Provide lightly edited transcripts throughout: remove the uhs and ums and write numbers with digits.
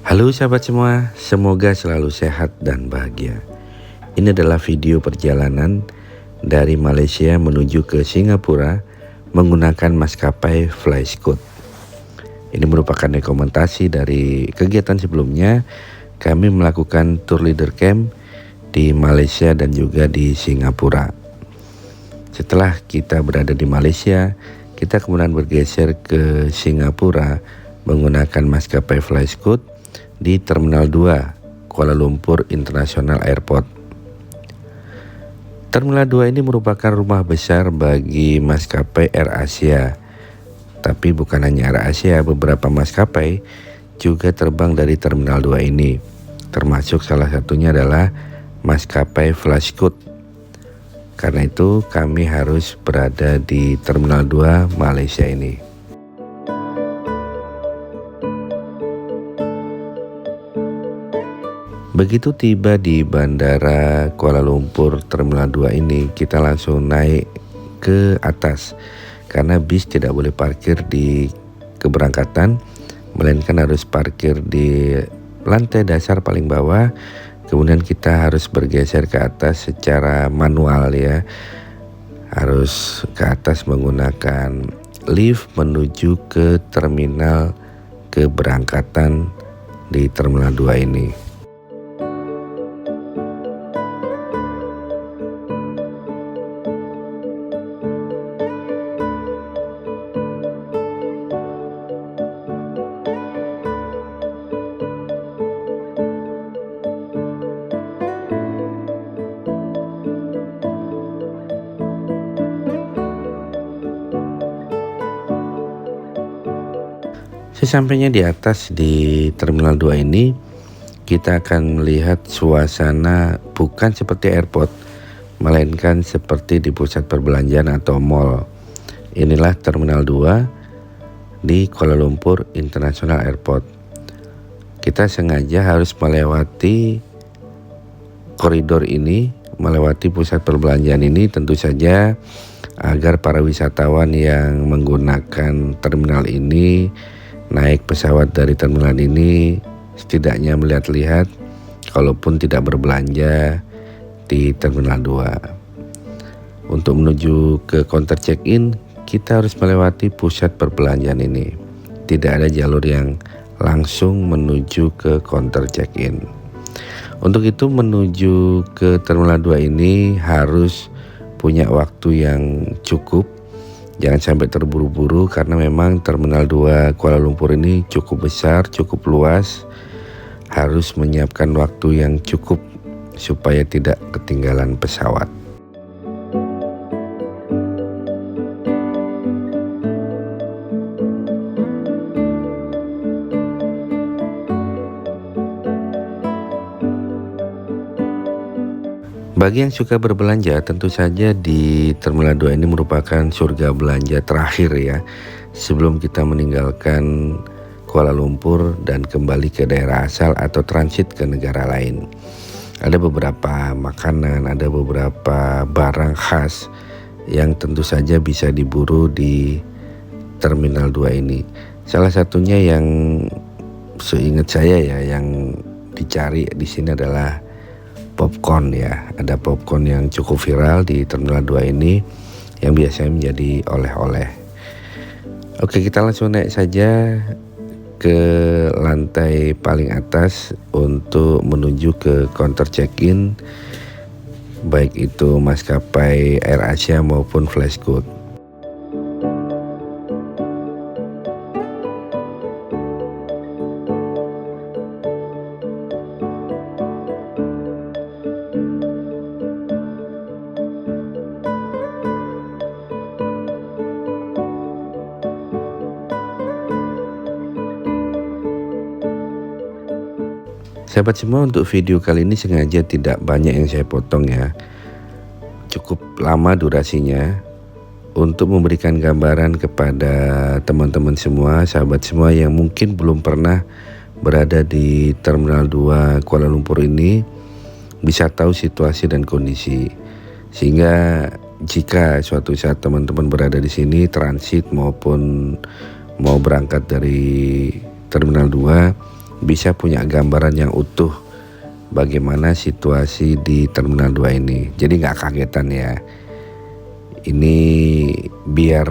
Halo sahabat semua, semoga selalu sehat dan bahagia. Ini adalah video perjalanan dari Malaysia menuju ke Singapura menggunakan maskapai FlyScoot. Ini merupakan rekomendasi dari kegiatan sebelumnya. Kami melakukan tour leader camp di Malaysia dan juga di Singapura. Setelah kita berada di Malaysia, kita kemudian bergeser ke Singapura menggunakan maskapai FlyScoot di Terminal 2 Kuala Lumpur International Airport. Terminal 2 ini merupakan rumah besar bagi maskapai AirAsia. Tapi bukan hanya AirAsia, beberapa maskapai juga terbang dari Terminal 2 ini. Termasuk salah satunya adalah maskapai FlyScoot. Karena itu kami harus berada di Terminal 2 Malaysia ini. Begitu tiba di Bandara Kuala Lumpur Terminal 2 ini, kita langsung naik ke atas karena bis tidak boleh parkir di keberangkatan, melainkan harus parkir di lantai dasar paling bawah. Kemudian kita harus bergeser ke atas secara manual ya. Harus ke atas menggunakan lift menuju ke terminal keberangkatan di Terminal 2 ini. Sesampainya di atas di Terminal 2 ini, kita akan melihat suasana bukan seperti airport, melainkan seperti di pusat perbelanjaan atau mall. Inilah Terminal 2 di Kuala Lumpur International Airport. Kita sengaja harus melewati koridor ini, melewati pusat perbelanjaan ini tentu saja agar para wisatawan yang menggunakan terminal ini naik pesawat dari terminal ini setidaknya melihat-lihat kalaupun tidak berbelanja di Terminal 2. Untuk menuju ke counter check-in, kita harus melewati pusat perbelanjaan ini. Tidak ada jalur yang langsung menuju ke counter check-in. Untuk itu menuju ke Terminal 2 ini harus punya waktu yang cukup. Jangan sampai terburu-buru karena memang Terminal 2 Kuala Lumpur ini cukup besar, cukup luas. Harus menyiapkan waktu yang cukup supaya tidak ketinggalan pesawat. Bagi yang suka berbelanja, tentu saja di Terminal 2 ini merupakan surga belanja terakhir ya, sebelum kita meninggalkan Kuala Lumpur dan kembali ke daerah asal atau transit ke negara lain. Ada beberapa makanan, ada beberapa barang khas yang tentu saja bisa diburu di Terminal 2 ini. Salah satunya yang seingat saya ya, yang dicari di sini adalah popcorn ya. Ada popcorn yang cukup viral di Terminal 2 ini yang biasanya menjadi oleh-oleh. Oke, kita langsung naik saja ke lantai paling atas untuk menuju ke counter check-in, baik itu maskapai AirAsia maupun FlyScoot. Sahabat semua, untuk video kali ini sengaja tidak banyak yang saya potong ya. Cukup lama durasinya untuk memberikan gambaran kepada teman-teman semua, sahabat semua yang mungkin belum pernah berada di Terminal 2 Kuala Lumpur ini, bisa tahu situasi dan kondisi. Sehingga jika suatu saat teman-teman berada di sini transit maupun mau berangkat dari Terminal 2, bisa punya gambaran yang utuh bagaimana situasi di Terminal 2 ini. Jadi nggak kagetan ya. Ini biar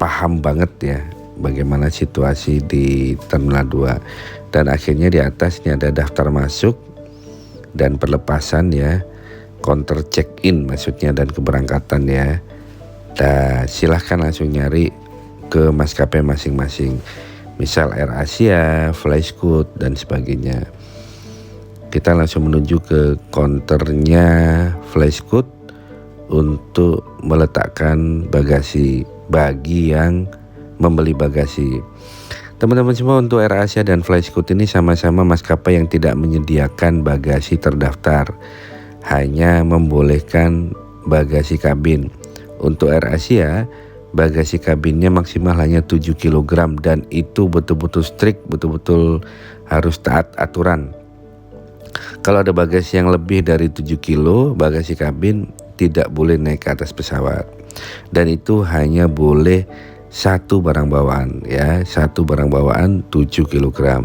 paham banget ya bagaimana situasi di Terminal 2. Dan akhirnya di atas ini ada daftar masuk dan perlepasan ya, counter check in maksudnya, dan keberangkatan ya. Nah, silahkan langsung nyari ke maskapai masing-masing, misal AirAsia, Flyscoot dan sebagainya. Kita langsung menuju ke counternya Flyscoot untuk meletakkan bagasi bagi yang membeli bagasi. Teman-teman semua, untuk AirAsia dan Flyscoot ini sama-sama maskapai yang tidak menyediakan bagasi terdaftar, hanya membolehkan bagasi kabin. Untuk AirAsia, bagasi kabinnya maksimal hanya 7 kg dan itu betul-betul strict, betul-betul harus taat aturan. Kalau ada bagasi yang lebih dari 7 kg, bagasi kabin tidak boleh naik ke atas pesawat. Dan itu hanya boleh satu barang bawaan ya, satu barang bawaan 7 kg.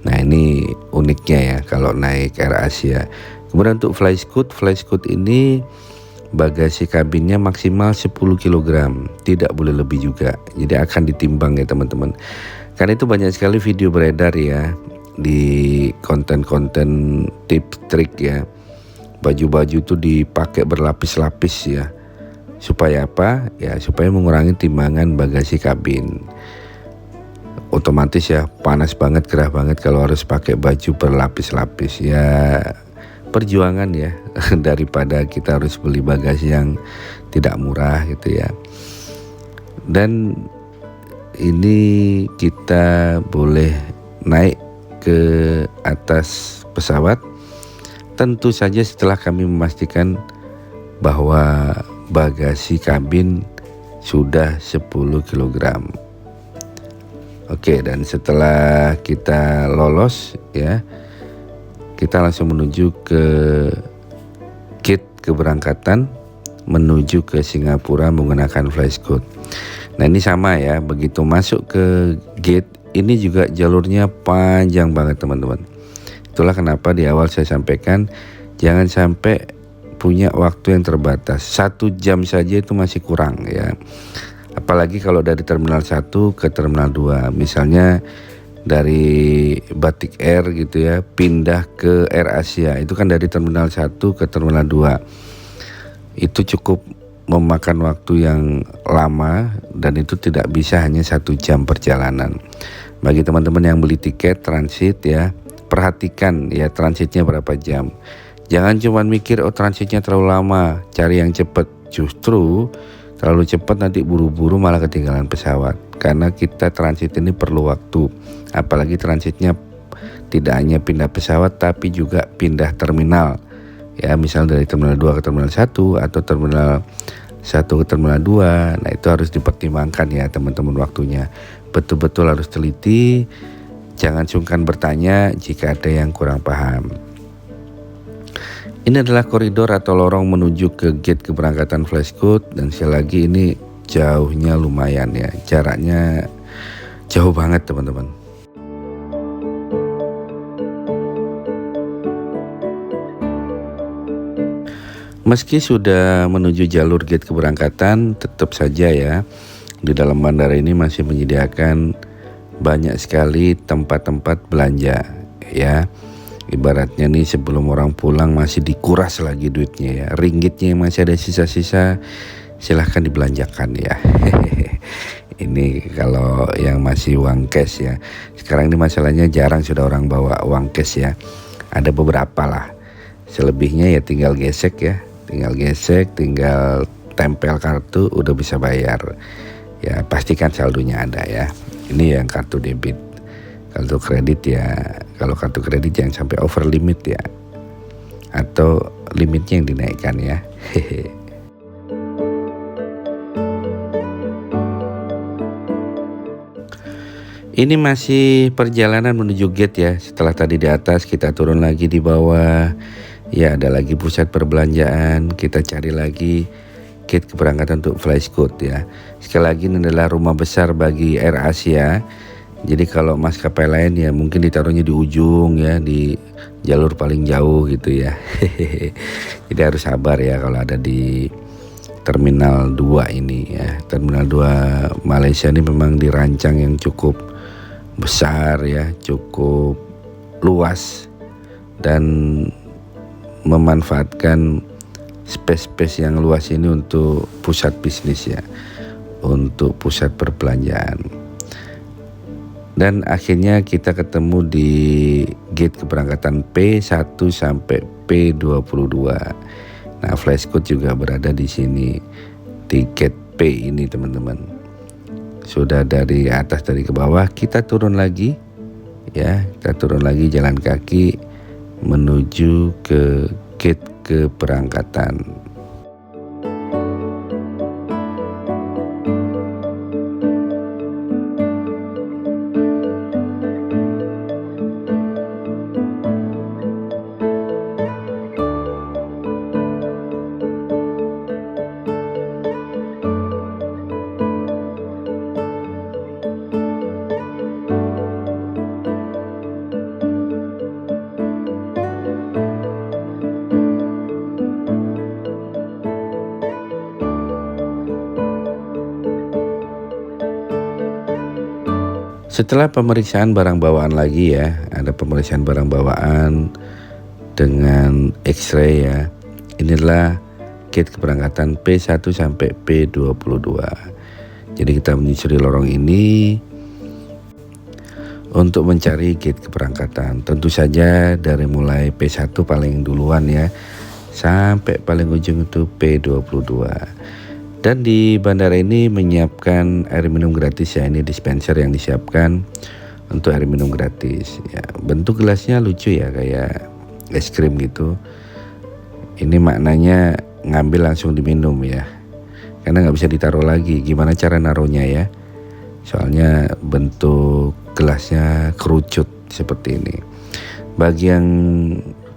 Nah, ini uniknya ya kalau naik AirAsia. Kemudian untuk Flyscoot ini bagasi kabinnya maksimal 10 kg, tidak boleh lebih juga. Jadi akan ditimbang ya teman-teman. Karena itu banyak sekali video beredar ya di konten-konten tips trik ya. Baju-baju itu dipakai berlapis-lapis ya. Supaya apa? Ya supaya mengurangi timbangan bagasi kabin. Otomatis ya panas banget, gerah banget kalau harus pakai baju berlapis-lapis. Ya perjuangan ya daripada kita harus beli bagasi yang tidak murah gitu ya. Dan ini kita boleh naik ke atas pesawat tentu saja setelah kami memastikan bahwa bagasi kabin sudah 10 kg. Oke, dan setelah kita lolos ya, kita langsung menuju ke gate keberangkatan menuju ke Singapura menggunakan Flyscoot. Nah, ini sama ya, begitu masuk ke gate ini juga jalurnya panjang banget teman-teman. Itulah kenapa di awal saya sampaikan jangan sampai punya waktu yang terbatas. 1 jam saja itu masih kurang ya. Apalagi kalau dari Terminal 1 ke Terminal 2. Misalnya dari Batik Air gitu ya, pindah ke AirAsia. Itu kan dari Terminal 1 ke Terminal 2. Itu cukup memakan waktu yang lama dan itu tidak bisa hanya 1 jam perjalanan. Bagi teman-teman yang beli tiket transit ya, perhatikan ya transitnya berapa jam. Jangan cuma mikir oh transitnya terlalu lama, cari yang cepat. Justru terlalu cepat nanti buru-buru malah ketinggalan pesawat. Karena kita transit ini perlu waktu. Apalagi transitnya tidak hanya pindah pesawat tapi juga pindah terminal. Ya, misal dari Terminal 2 ke Terminal 1 atau Terminal 1 ke Terminal 2. Nah, itu harus dipertimbangkan ya teman-teman waktunya. Betul-betul harus teliti. Jangan sungkan bertanya jika ada yang kurang paham. Ini adalah koridor atau lorong menuju ke gate keberangkatan Flyscoot, dan sekali lagi ini jauhnya lumayan ya, jaraknya jauh banget teman-teman. Meski sudah menuju jalur gate keberangkatan, tetap saja ya di dalam bandara ini masih menyediakan banyak sekali tempat-tempat belanja ya. Ibaratnya nih sebelum orang pulang masih dikuras lagi duitnya ya. Ringgitnya yang masih ada sisa-sisa silahkan dibelanjakan ya. Ini kalau yang masih uang cash ya. Sekarang ini masalahnya jarang sudah orang bawa uang cash ya. Ada beberapa lah. Selebihnya ya tinggal gesek ya. Tinggal gesek, tinggal tempel kartu udah bisa bayar. Ya pastikan saldonya ada ya. Ini yang kartu debit. Kartu kredit ya, kalau kartu kredit jangan sampai over limit ya, atau limitnya yang dinaikkan ya. Ini masih perjalanan menuju gate ya. Setelah tadi di atas kita turun lagi di bawah. Ya ada lagi pusat perbelanjaan. Kita cari lagi gate keberangkatan untuk Flyscoot ya. Sekali lagi ini adalah rumah besar bagi AirAsia Jadi kalau maskapai lain ya mungkin ditaruhnya di ujung ya, di jalur paling jauh gitu ya. Jadi harus sabar ya kalau ada di Terminal 2 ini ya. Terminal 2 Malaysia ini memang dirancang yang cukup besar ya, cukup luas dan memanfaatkan space yang luas ini untuk pusat bisnis ya, untuk pusat perbelanjaan. Dan akhirnya kita ketemu di gate keberangkatan P1 sampai P22. Nah, flashcode juga berada di sini di gate P ini teman-teman. Sudah dari atas dari ke bawah, kita turun lagi ya, kita turun lagi jalan kaki menuju ke gate keberangkatan. Setelah pemeriksaan barang bawaan lagi ya, ada pemeriksaan barang bawaan dengan X-ray ya. Inilah gate keberangkatan P1 sampai P22. Jadi kita menyusuri lorong ini untuk mencari gate keberangkatan. Tentu saja dari mulai P1 paling duluan ya, sampai paling ujung itu P22. Dan di bandara ini menyiapkan air minum gratis ya, ini dispenser yang disiapkan untuk air minum gratis ya. Bentuk gelasnya lucu ya, kayak es krim gitu. Ini maknanya ngambil langsung diminum ya, karena nggak bisa ditaruh lagi. Gimana cara naruhnya ya, soalnya bentuk gelasnya kerucut seperti ini. Bagi yang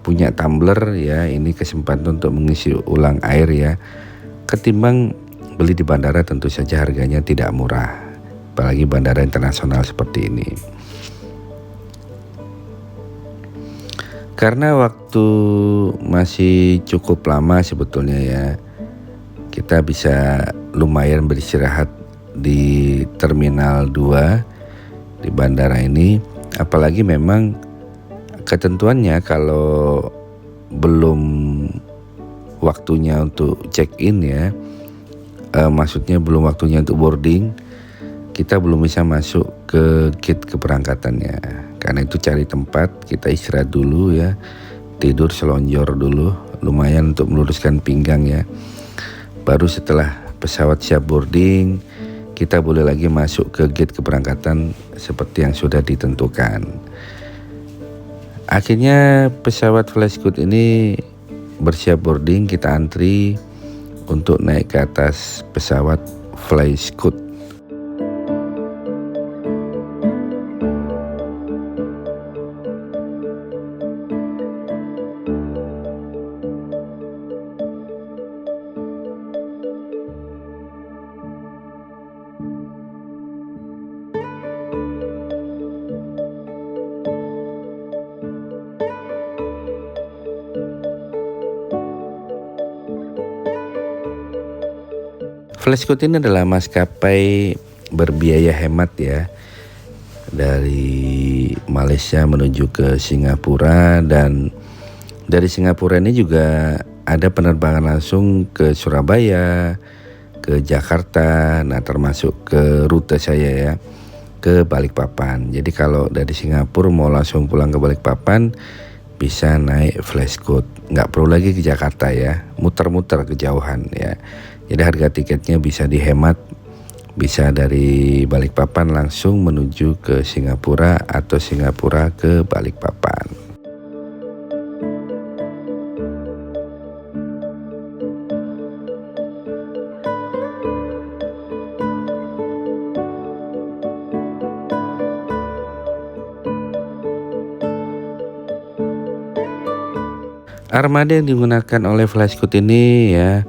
punya tumbler ya, ini kesempatan untuk mengisi ulang air ya. Ketimbang beli di bandara tentu saja harganya tidak murah, apalagi bandara internasional seperti ini. Karena waktu masih cukup lama sebetulnya ya, kita bisa lumayan beristirahat di Terminal 2 di bandara ini. Apalagi memang ketentuannya kalau belum waktunya untuk check in ya, maksudnya belum waktunya untuk boarding, kita belum bisa masuk ke gate keberangkatannya. Karena itu cari tempat, kita istirahat dulu ya, tidur selonjor dulu, lumayan untuk meluruskan pinggang ya. Baru setelah pesawat siap boarding, kita boleh lagi masuk ke gate keberangkatan seperti yang sudah ditentukan. Akhirnya pesawat Flashscoot ini bersiap boarding, kita antri untuk naik ke atas pesawat Flashscoot. Flashscoot ini adalah maskapai berbiaya hemat ya, dari Malaysia menuju ke Singapura, dan dari Singapura ini juga ada penerbangan langsung ke Surabaya, ke Jakarta, nah termasuk ke rute saya ya, ke Balikpapan. Jadi kalau dari Singapura mau langsung pulang ke Balikpapan bisa naik Flashscoot, nggak perlu lagi ke Jakarta ya, muter-muter kejauhan ya. Jadi harga tiketnya bisa dihemat, bisa dari Balikpapan langsung menuju ke Singapura atau Singapura ke Balikpapan. Armada yang digunakan oleh Flashscoot ini ya,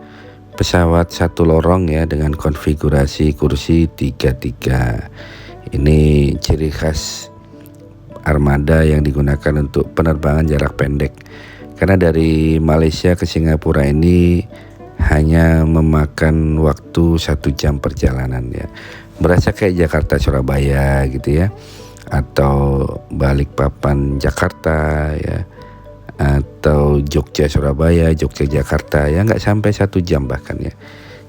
pesawat satu lorong ya, dengan konfigurasi kursi 33. Ini ciri khas armada yang digunakan untuk penerbangan jarak pendek. Karena dari Malaysia ke Singapura ini hanya memakan waktu 1 jam perjalanan ya. Berasa kayak Jakarta Surabaya gitu ya, atau Balikpapan Jakarta ya, atau Jogja Surabaya, Jogja Jakarta ya, nggak sampai 1 jam bahkan ya.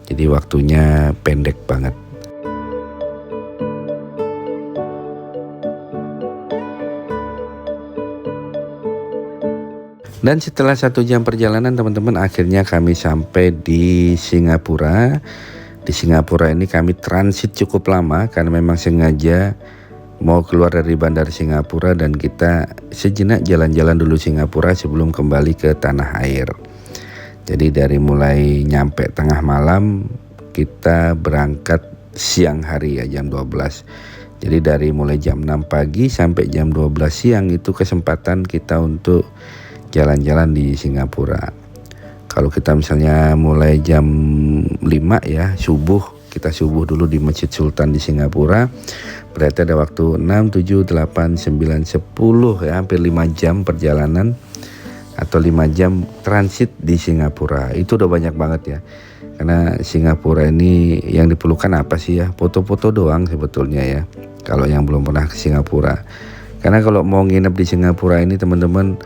Jadi waktunya pendek banget. Dan setelah 1 jam perjalanan teman-teman, akhirnya kami sampai di Singapura. Di Singapura ini kami transit cukup lama karena memang sengaja mau keluar dari bandar Singapura dan kita sejenak jalan-jalan dulu Singapura sebelum kembali ke tanah air. Jadi dari mulai nyampe tengah malam, kita berangkat siang hari ya, jam 12. Jadi dari mulai jam 6 pagi sampai jam 12 siang itu kesempatan kita untuk jalan-jalan di Singapura. Kalau kita misalnya mulai jam 5 ya, subuh, kita subuh dulu di Masjid Sultan di Singapura, berarti ada waktu 6, 7, 8, 9, 10 ya, hampir 5 jam perjalanan atau 5 jam transit di Singapura. Itu udah banyak banget ya. Karena Singapura ini yang diperlukan apa sih ya? Foto-foto doang sebetulnya ya, kalau yang belum pernah ke Singapura. Karena kalau mau nginep di Singapura ini teman-teman,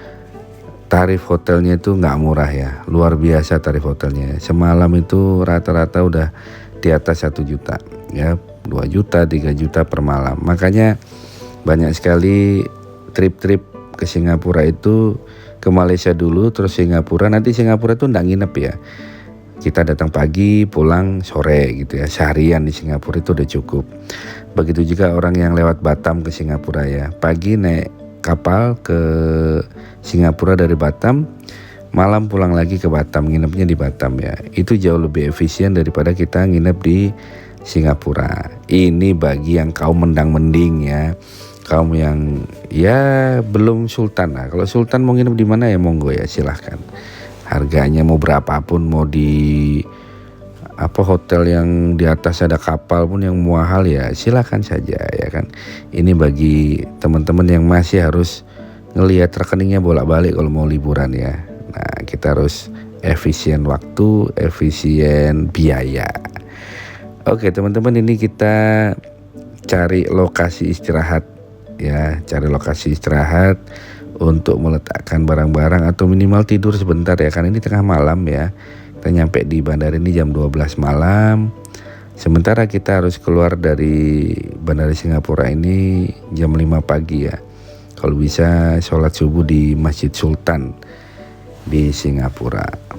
tarif hotelnya itu nggak murah ya, luar biasa tarif hotelnya. Semalam itu rata-rata udah di atas 1 juta ya, 2 juta, 3 juta per malam. Makanya banyak sekali trip-trip ke Singapura itu ke Malaysia dulu, terus Singapura. Nanti Singapura tuh nggak nginep ya, kita datang pagi pulang sore gitu ya, seharian di Singapura itu udah cukup. Begitu juga orang yang lewat Batam ke Singapura ya, pagi naik kapal ke Singapura dari Batam, malam pulang lagi ke Batam, nginepnya di Batam ya. Itu jauh lebih efisien daripada kita nginep di Singapura. Ini bagi yang kaum mendang-mending ya, kaum yang ya belum sultan. Nah, kalau sultan mau nginep di mana ya monggo ya, silahkan. Harganya mau berapapun, mau di hotel yang di atas ada kapal pun yang mahal ya, silakan saja ya kan. Ini bagi teman-teman yang masih harus ngelihat rekeningnya bolak-balik kalau mau liburan ya. Nah, kita harus efisien waktu, efisien biaya. Oke teman-teman, ini kita cari lokasi istirahat ya, cari lokasi istirahat untuk meletakkan barang-barang atau minimal tidur sebentar ya, karena ini tengah malam ya. Kita nyampe di bandara ini jam 12 malam. Sementara kita harus keluar dari bandara Singapura ini jam 5 pagi ya. Kalau bisa sholat subuh di Masjid Sultan di Singapura.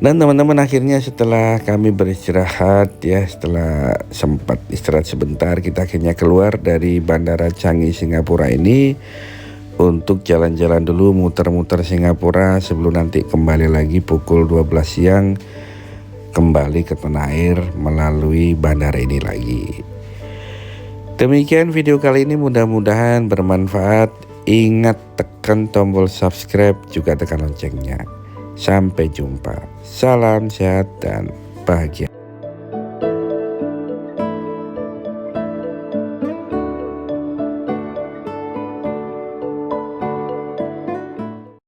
Dan teman-teman, akhirnya setelah kami beristirahat ya, setelah sempat istirahat sebentar, kita akhirnya keluar dari Bandara Changi Singapura ini untuk jalan-jalan dulu, muter-muter Singapura sebelum nanti kembali lagi pukul 12 siang kembali ke tanah air melalui bandara ini lagi. Demikian video kali ini, mudah-mudahan bermanfaat. Ingat tekan tombol subscribe, juga tekan loncengnya. Sampai jumpa. Salam sehat dan bahagia.